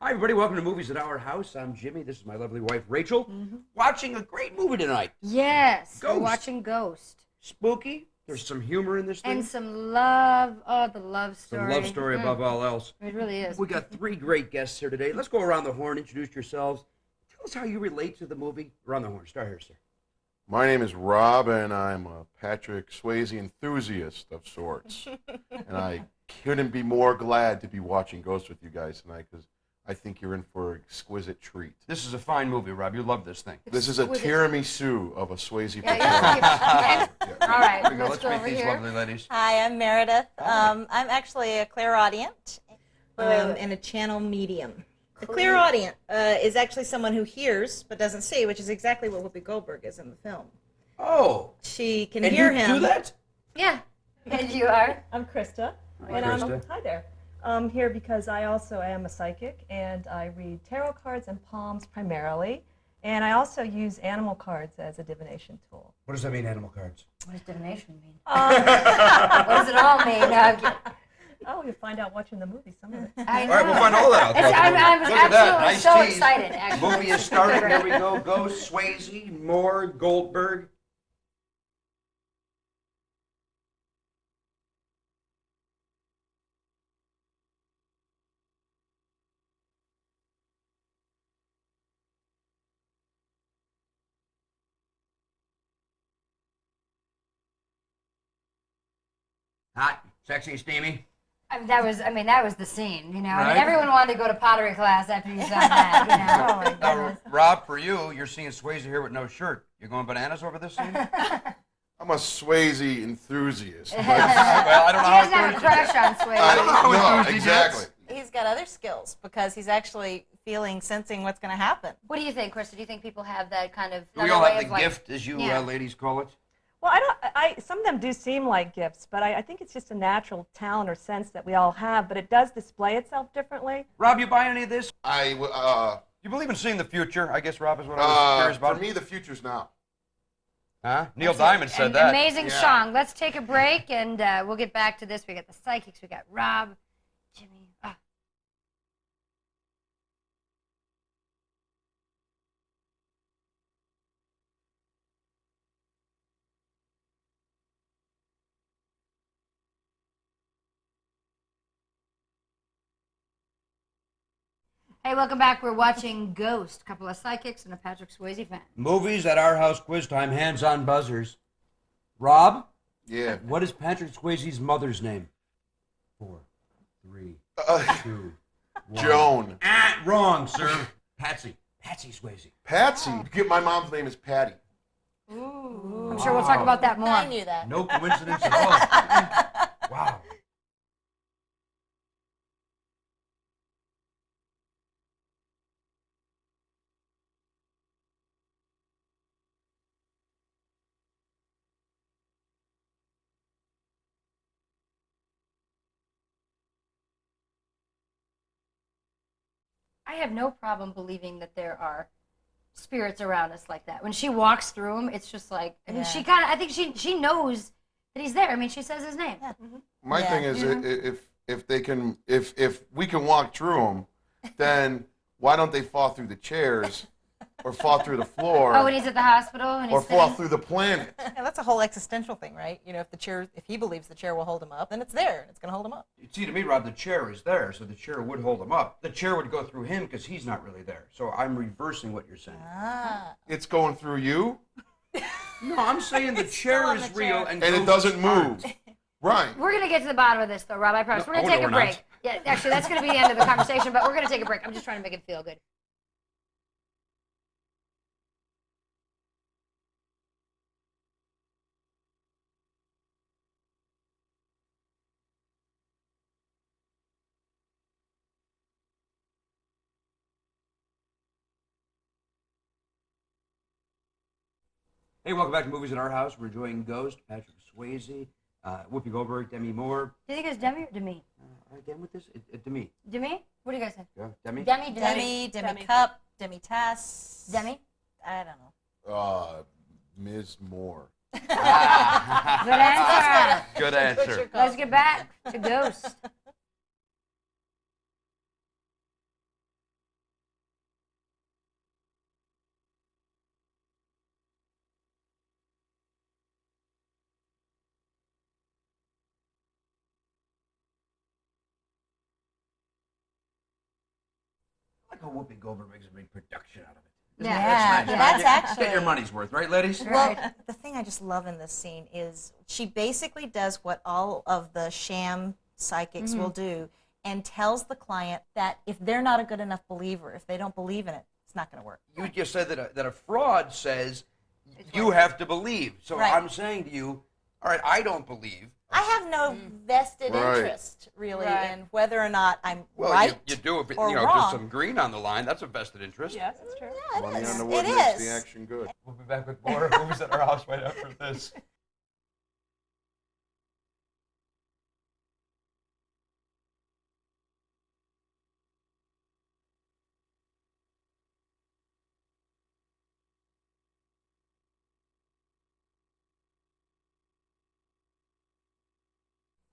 Hi, everybody. Welcome to Movies at Our House. I'm Jimmy. This is my lovely wife, Rachel. Watching a great movie tonight. Yes, we're Ghost. watching Ghost. Spooky. There's some humor in this thing. And some love. Oh, the love story. The love story above all else. It really is. We got three great guests here today. Let's go around the horn, introduce yourselves. Tell us how you relate to the movie. Around the horn. Start here, sir. My name is Rob, and I'm a Patrick Swayze enthusiast of sorts. And I couldn't be more glad to be watching Ghost with you guys tonight, because I think you're in for an exquisite treat. This is a fine movie, Rob. You love this thing. This is a tiramisu of a Swayze performance. All right, Here we go. let's Let's go meet over these here. lovely ladies. Hi, I'm Meredith. I'm actually a clairaudient and a channel medium. A clairaudient is actually someone who hears but doesn't see, which is exactly what Whoopi Goldberg is in the film. Oh. She can And hear you him. do that? Yeah. And you are? I'm Krista. Hi, Krista. Hi there. I'm here because I also am a psychic, and I read tarot cards and palms primarily, and I also use animal cards as a divination tool. What does that mean, animal cards? What does divination mean? What does it all mean? No, I'm kidding. Oh, you'll find out watching the movie, some of it. I know. All right, we'll find all that out. I'm Look at that. absolutely Nice so tease. excited, actually. Movie is starting. Here we go. Ghost, Swayze, Moore, Goldberg. Hot, sexy, steamy. That was the scene, you know. Right. And everyone wanted to go to pottery class after you saw that, you know. Oh, my Now, goodness. Rob, for you, you're seeing Swayze here with no shirt. You're going bananas over this scene? I'm a Swayze enthusiast. Well, I don't know He how doesn't have a it crush on Swayze. how No, he exactly. He's got other skills because he's actually sensing what's going to happen. What do you think, Krista? Do you think people have that kind of We another all way have of the like, gift, as you Yeah. ladies call it. Well, some of them do seem like gifts, but I think it's just a natural talent or sense that we all have, but it does display itself differently. Rob, you buy any of this? I, You believe in seeing the future, I guess, Rob, is what I was curious for about. me, the future's now. Huh? Neil Diamond said An that. amazing Yeah. song. Let's take a break, and we'll get back to this. We got the psychics. We got Rob, Jimmy. Hey, welcome back. We're watching Ghost. A couple of psychics and a Patrick Swayze fan. Movies at our house quiz time, hands-on buzzers. Rob, Yeah. what is Patrick Swayze's mother's name? 4, 3, Uh, 2, 1. Joan. Wrong, sir. Patsy. Patsy Swayze. Patsy. My mom's name is Patty. I'm sure we'll talk about that more. I knew that. No coincidence at all. Wow. I have no problem believing that there are spirits around us like that. When she walks through them, it's just like, I mean, Yeah. I think she knows that he's there. I mean, she says his name. Yeah. My Yeah. thing is, Yeah. if we can walk through them, then why don't they fall through the chairs, or fall through the floor, Oh, when he's at the hospital and or he's fall sitting. through the planet? Yeah, that's a whole existential thing, right? You know, if he believes the chair will hold him up, then it's there and it's going to hold him up. See, to me, Rob, the chair is there, so the chair would hold him up. The chair would go through him because he's not really there. So I'm reversing what you're saying. Ah. It's going through you, No, I'm saying the chair on is the real chair. and and it ghosts doesn't aren't. move. Right. We're going to get to the bottom of this, though, Rob. I promise. No, We're going oh, to take no, a we're break. not. Yeah, actually, that's going to be the end of the conversation, but we're going to take a break. I'm just trying to make it feel good. Hey, welcome back to Movies at Our House. We're enjoying Ghost, Patrick Swayze, Whoopi Goldberg, Demi Moore. Do you think it's Demi or Demi? Again with this? Demi. Demi? What do you guys think? Yeah, Demi? Demi Cup, Demi Tass. Demi? I don't know. Ms. Moore. Good answer. Good answer. Let's get back to Ghost. like how Whoopi Goldberg makes a big production out of it. Yeah. Yeah, nice. that's Get actually- your money's worth, right, ladies? Well, the thing I just love in this scene is she basically does what all of the sham psychics will do and tells the client that if they're not a good enough believer, if they don't believe in it, it's not going to work. You just said that a fraud says you have to believe. So Right. I'm saying to you, all right, I don't believe. I have no vested Right. interest, really, Right. in whether or not I'm Well, right you do if it, or there's wrong. some green on the line. That's a vested interest. Yes, that's true. Yeah, Money it is. on the wood It makes is. the action good. We'll be back with more movies at our house right after this.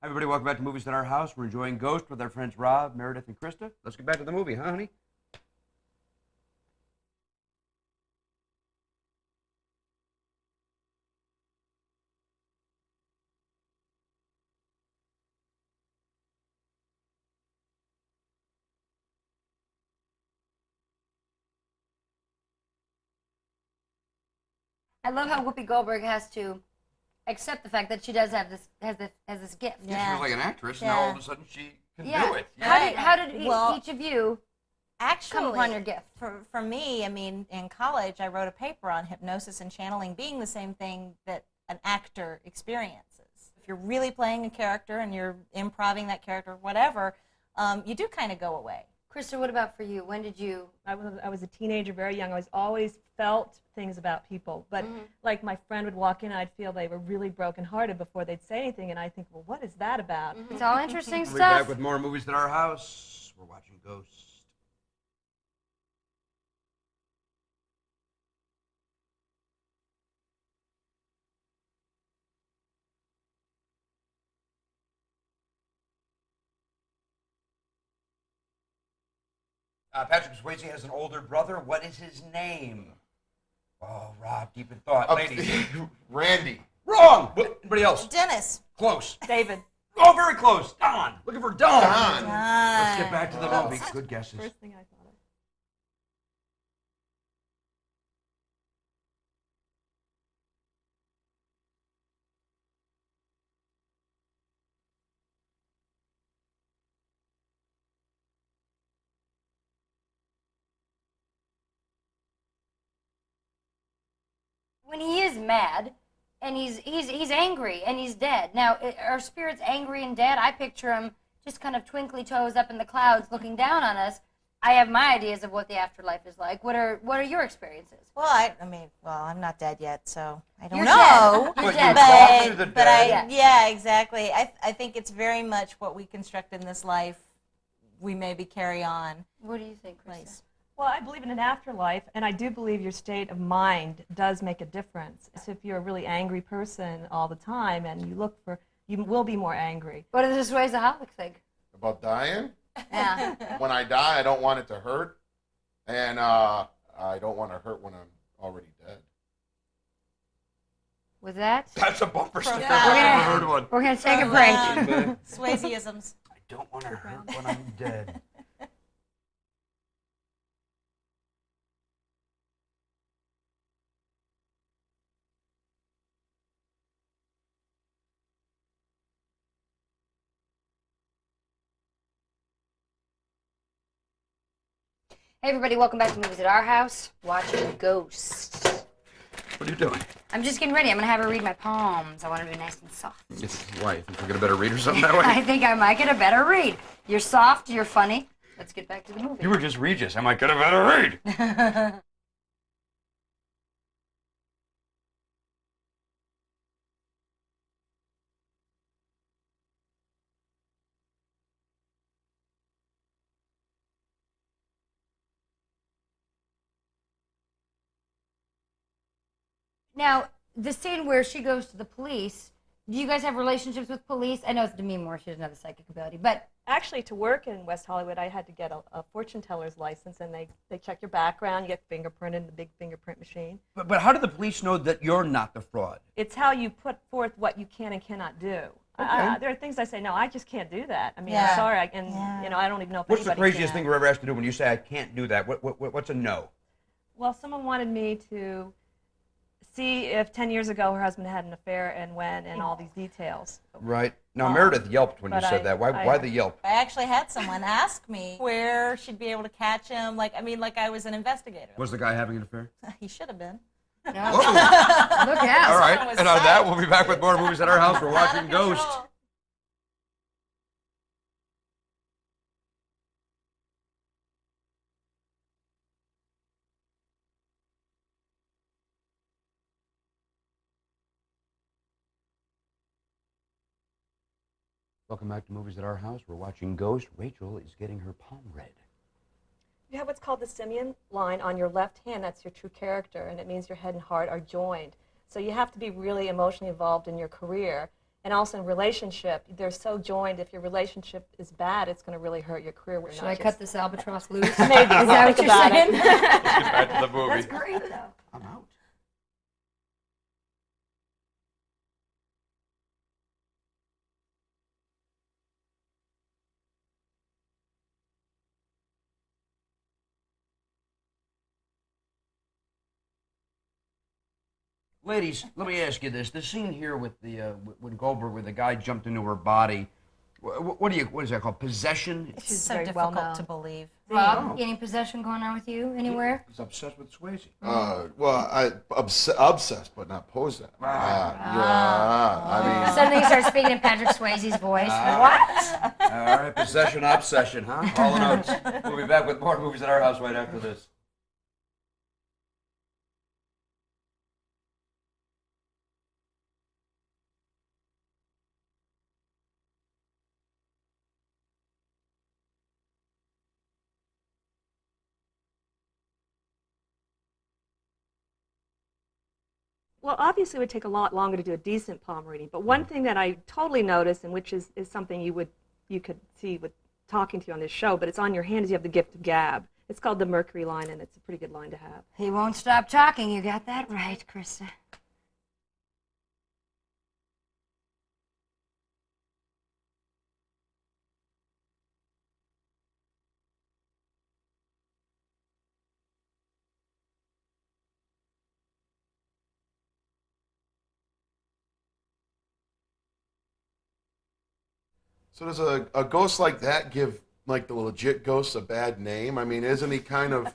Hi, everybody. Welcome back to Movies at Our House. We're enjoying Ghost with our friends Rob, Meredith, and Krista. Let's get back to the movie, huh, honey? I love how Whoopi Goldberg has to accept the fact that she does have this has this gift. Yeah. She was like an actress. Yeah. Now all of a sudden she can Yeah. do it. How did Well, each of you Actually, come upon your gift? For me, I mean, in college, I wrote a paper on hypnosis and channeling being the same thing that an actor experiences. If you're really playing a character and you're improving that character, whatever, you do kind of go away. Krista, what about for you? When did you? I was a teenager, very young. I was always felt things about people, but like my friend would walk in, I'd feel they were really brokenhearted before they'd say anything, and I think, well, what is that about? It's all interesting We'll be back stuff. with more Movies at Our House. We're watching Ghost. Patrick Swayze has an older brother. What is his name? Oh, Rob, deep in thought. Ladies. Randy. Wrong! Anybody else? Dennis. Close. David. Oh, very close. Don. Looking for Don. Don. Let's get back to the movie. Good guesses. First thing I thought of. When he is mad, and he's angry, and he's dead. Now, are spirits angry and dead? I picture him just kind of twinkly toes up in the clouds, looking down on us. I have my ideas of what the afterlife is like. What are your experiences? Well, I mean, I'm not dead yet, so I don't You're know. dead. You're But dead. you talk to the But dead. yeah, exactly. I think it's very much what we construct in this life. We maybe carry on. What do you think, Krista? Place. Well, I believe in an afterlife, and I do believe your state of mind does make a difference. So if you're a really angry person all the time, and you will be more angry. What does this Swayzeaholic think? About dying? Yeah. When I die, I don't want it to hurt. And I don't want to hurt when I'm already dead. With that, That's a bumper sticker. I've Profound. never heard one. we're gonna take a break. Swayzeisms. I don't want to hurt when I'm dead. Hey everybody, welcome back to Movies at Our House. Watching Ghost. What are you doing? I'm just getting ready. I'm gonna have her read my palms. I want her to be nice and soft. Why? You think we'll get a better read or something that I way? think I might get a better read. You're soft, you're funny. Let's get back to the movie. You were just Regis. I might get a better read. Now, the scene where she goes to the police, do you guys have relationships with police? I know it's Demi Moore, she doesn't have a psychic ability, but Actually, to work in West Hollywood, I had to get a fortune teller's license, and they check your background. You get fingerprinted in the big fingerprint machine. But how do the police know that you're not the fraud? It's how you put forth what you can and cannot do. There are things I say, no, I just can't do that. I mean, Yeah. I'm sorry, Yeah. I don't even know if What's the anybody craziest can. thing we're ever asked to do when you say I can't do that? What's a no? Well, someone wanted me to see if 10 years ago her husband had an affair and when and all these details. Right. Now, Meredith yelped when you but said I- that. Why the yelp? I actually had someone ask me where she'd be able to catch him. Like I was an investigator. Was the guy having an affair? He should have been. No. Whoa. Look out. All right. was And on that, psyched. we'll be back with more movies at our house. We're watching Out of control. Ghost. Welcome back to Movies at Our House. We're watching Ghost. Rachel is getting her palm read. You have what's called the simian line on your left hand. That's your true character, and it means your head and heart are joined. So you have to be really emotionally involved in your career. And also in relationship, they're so joined. If your relationship is bad, it's going to really hurt your career. Should I cut this albatross loose? Maybe. Is that what Think you're about it. saying? Let's get back to the movie. That's great, though. I'm out. Ladies, let me ask you this: the scene here with the when Goldberg, where the guy jumped into her body, what is that called? Possession? It's She's so very well difficult known. to believe. Rob, any possession going on with you anywhere? He's obsessed with Swayze. Well, obsessed, but not posed that. Yeah, I mean, Suddenly you start speaking in Patrick Swayze's voice. What? All right, possession, obsession, huh? All in notes. We'll be back with more movies at our house right after this. Well, obviously it would take a lot longer to do a decent palm reading, but one thing that I totally noticed, and which is something you could see with talking to you on this show, but it's on your hand, is you have the gift of gab. It's called the Mercury line, and it's a pretty good line to have. He won't stop talking. You got that right, Krista. so does a ghost like that give like the legit ghosts a bad name? I mean, isn't he kind of?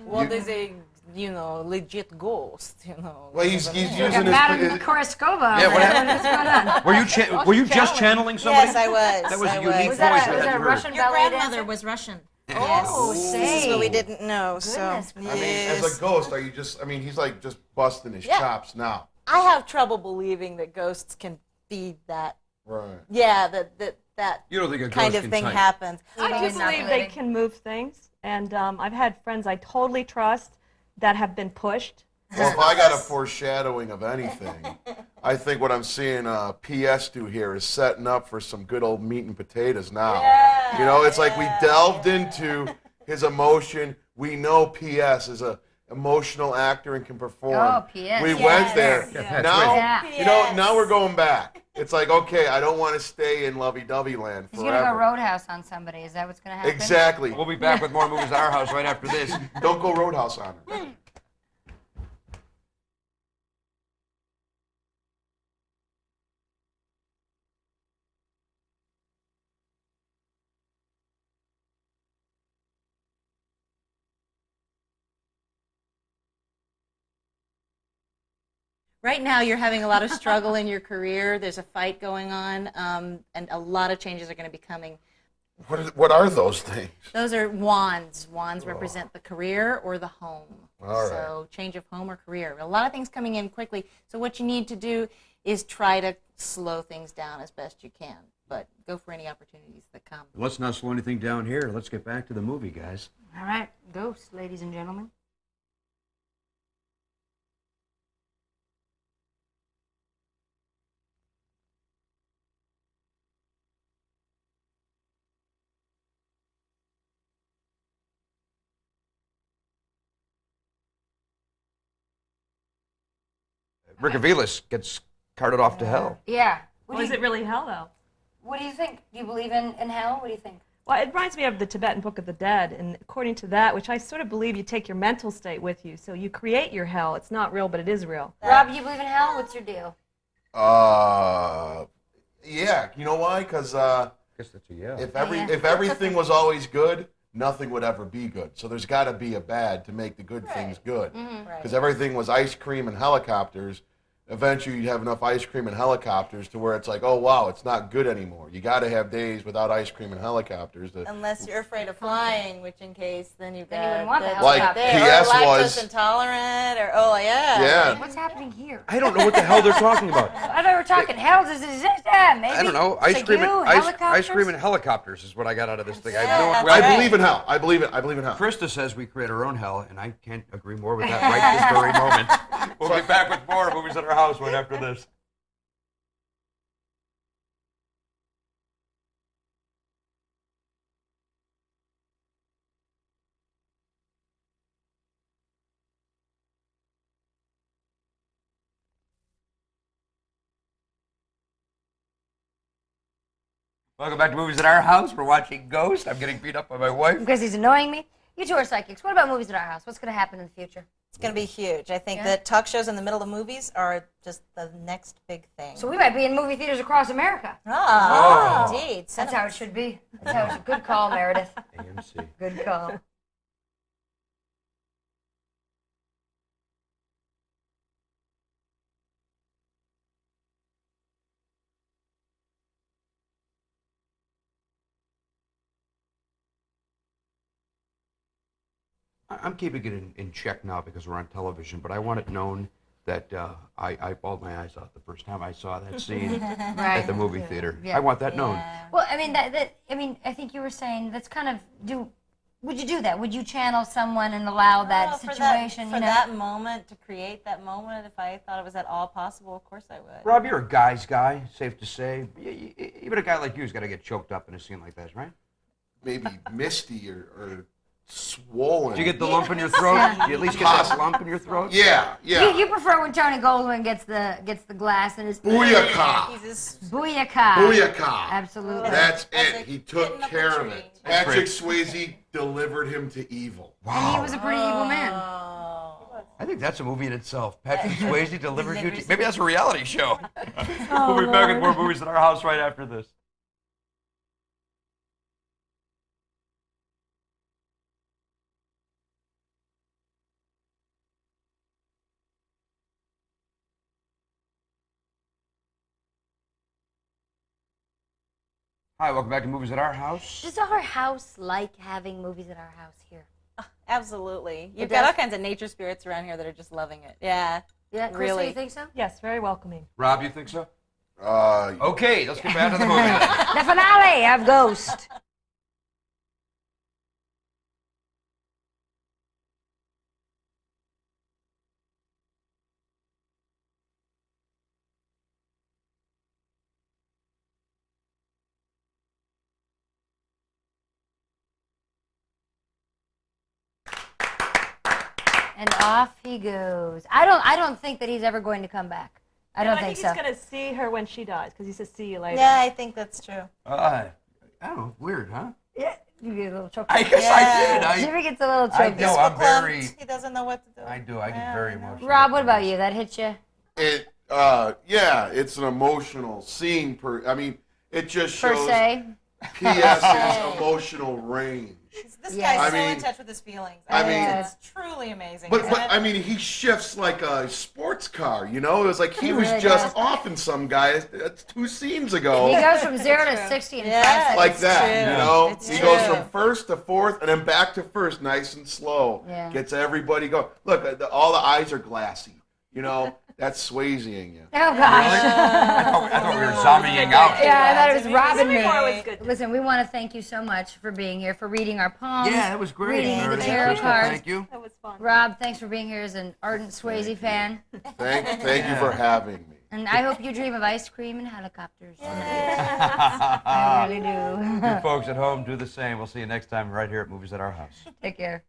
What is a legit ghost? Well, he's Like using a his. Madame Koreskova. Yeah, what What's going on? Were you just channeling somebody? Yes, I was. That was a I unique Was voice that I a hadn't heard. Russian Your ballet grandmother dancer? was Russian. Oh, This say. is what we didn't know. Goodness So I mean, as a ghost, are you just? I mean, he's like just busting his Yeah. chops now. I have trouble believing that ghosts can be that. Right. Yeah, that You don't think a kind ghost of can thing type? happens. I do He's not believe they living. can move things, and I've had friends I totally trust that have been pushed. Well, if I got a foreshadowing of anything, I think what I'm seeing PS do here is setting up for some good old meat and potatoes now. Yeah, You know, it's like we yeah, delved yeah. into his emotion. We know PS is a emotional actor and can perform. Oh, PS. We Yes. went there. Yeah, Now, Yeah. you know, now we're going back. It's like, okay, I don't want to stay in lovey-dovey land He's forever. going to go Roadhouse on somebody. Is that what's going to happen? Exactly. We'll be back with more movies at our house right after this. Don't go Roadhouse on her. Right now, you're having a lot of struggle in your career. There's a fight going on, and a lot of changes are going to be coming. What are those things? Those are wands. Wands represent the career or the home. All right. So change of home or career. A lot of things coming in quickly. So what you need to do is try to slow things down as best you can. But go for any opportunities that come. Let's not slow anything down here. Let's get back to the movie, guys. All right. Ghost, ladies and gentlemen. Rick Aviles gets carted off to hell. Yeah. What Or do is you, it really hell, though? what do you think? Do you believe in hell? What do you think? Well, it reminds me of the Tibetan Book of the Dead, and according to that, which I sort of believe you take your mental state with you, so you create your hell. It's not real, but it is real. Rob, do you believe in hell? What's your deal? Yeah. You know why? Because Guess that's a yeah. if everything was always good, nothing would ever be good. So there's got to be a bad to make the good things good. Because everything was ice cream and helicopters. Eventually, you'd have enough ice cream and helicopters to where it's like, oh wow, it's not good anymore. You got to have days without ice cream and helicopters. Unless you're afraid of flying, which in case then you've got you wouldn't want the Like helicopter. PS or lactose was. intolerant, or yeah. Yeah. What's happening here? I don't know what the hell they're talking about. I thought we were talking hell. Does it exist? Yeah, maybe. I don't know. Ice Like cream, you, and, ice helicopters? cream and helicopters is what I got out of this thing. I Yeah, have no that's well, I right. believe in hell. I believe in hell. Krista says we create our own hell, and I can't agree more with that right this very moment. We'll be back with more movies at our house right after this. Welcome back to Movies at Our House. We're watching Ghost. I'm getting beat up by my wife. Because he's annoying me. You two are psychics. What about movies at our house? What's going to happen in the future? It's going to be huge. I think Yeah. that talk shows in the middle of movies are just the next big thing. So we might be in movie theaters across America. Ah, Oh. indeed. That's how it should be. That's how it should. Good call, Meredith. AMC. Good call. I'm keeping it in check now because we're on television, but I want it known that I bawled my eyes out the first time I saw that scene Right. at the movie theater. Yeah. I want that known. Well, I mean, I think you were saying that's kind of would you do that? Would you channel someone and allow that Well, situation? for that moment, to create that moment, if I thought it was at all possible, of course I would. Rob, you're a guy's guy, safe to say. Even a guy like you's got to get choked up in a scene like that, right? Maybe misty or swollen. Do you get the lump in your throat? Do you at least get that lump in your throat? Yeah, yeah. You prefer when Tony Goldwyn gets the glass in his Booyaka. He's just Booyaka. Booyaka. Absolutely. That's As it. a He took kitten up care the of tree. it. Patrick Swayze delivered him to evil. And he was a pretty evil man. Oh. I think that's a movie in itself. Patrick Swayze delivered you to... Maybe that's a reality show. We'll be back with more movies at our house right after this. Hi, welcome back to Movies at Our House. Does our house like having movies at our house here? Absolutely. You've It got does? all kinds of nature spirits around here that are just loving it. Yeah. Yeah, Krista, Really. you think so? Yes, very welcoming. Rob, you think so? Uh, Okay, let's get back to the movie then. The finale of Ghost. And off he goes. I don't think that he's ever going to come back. I don't think so. He's going to see her when she dies, because he says, see you later. Yeah, I think that's true. I don't know, weird, huh? Yeah, you get a little choked. I guess I did. Jimmy gets a little I choked. know, up. I'm Verklempt. very... He doesn't know what to do. I do, I get very emotional. Rob, what about you? That hit you? yeah, it's an emotional scene. It just Per shows se? P.S.'s emotional range. This Yes. guy's I so mean- in touch with his feelings. I mean- It's truly amazing. But, isn't but it? I mean, he shifts like a sports car, you know? It was like he was really just does. off in some guy 2 scenes He ago. goes from 0 to 60 in 5 Yeah. seconds. Like It's that, true. you know? It's He goes true. from first to fourth and then back to first, nice and slow. Yeah. Gets everybody going. Look, all the eyes are glassy, you know? That's Swayze-ing you. Oh, gosh. I thought we were zombieing out. Yeah, I thought it was Rob and Jimmy Moore was me. good. Listen, we want to thank you so much for being here, for reading our poems. Yeah, that was great. Reading the Meredith. tarot Krista, cards. Thank you. That was fun. Rob, thanks for being here as an ardent Swayze fan. Thank you for having me. And I hope you dream of ice cream and helicopters. I really do. You folks at home, do the same. We'll see you next time right here at Movies at Our House. Take care.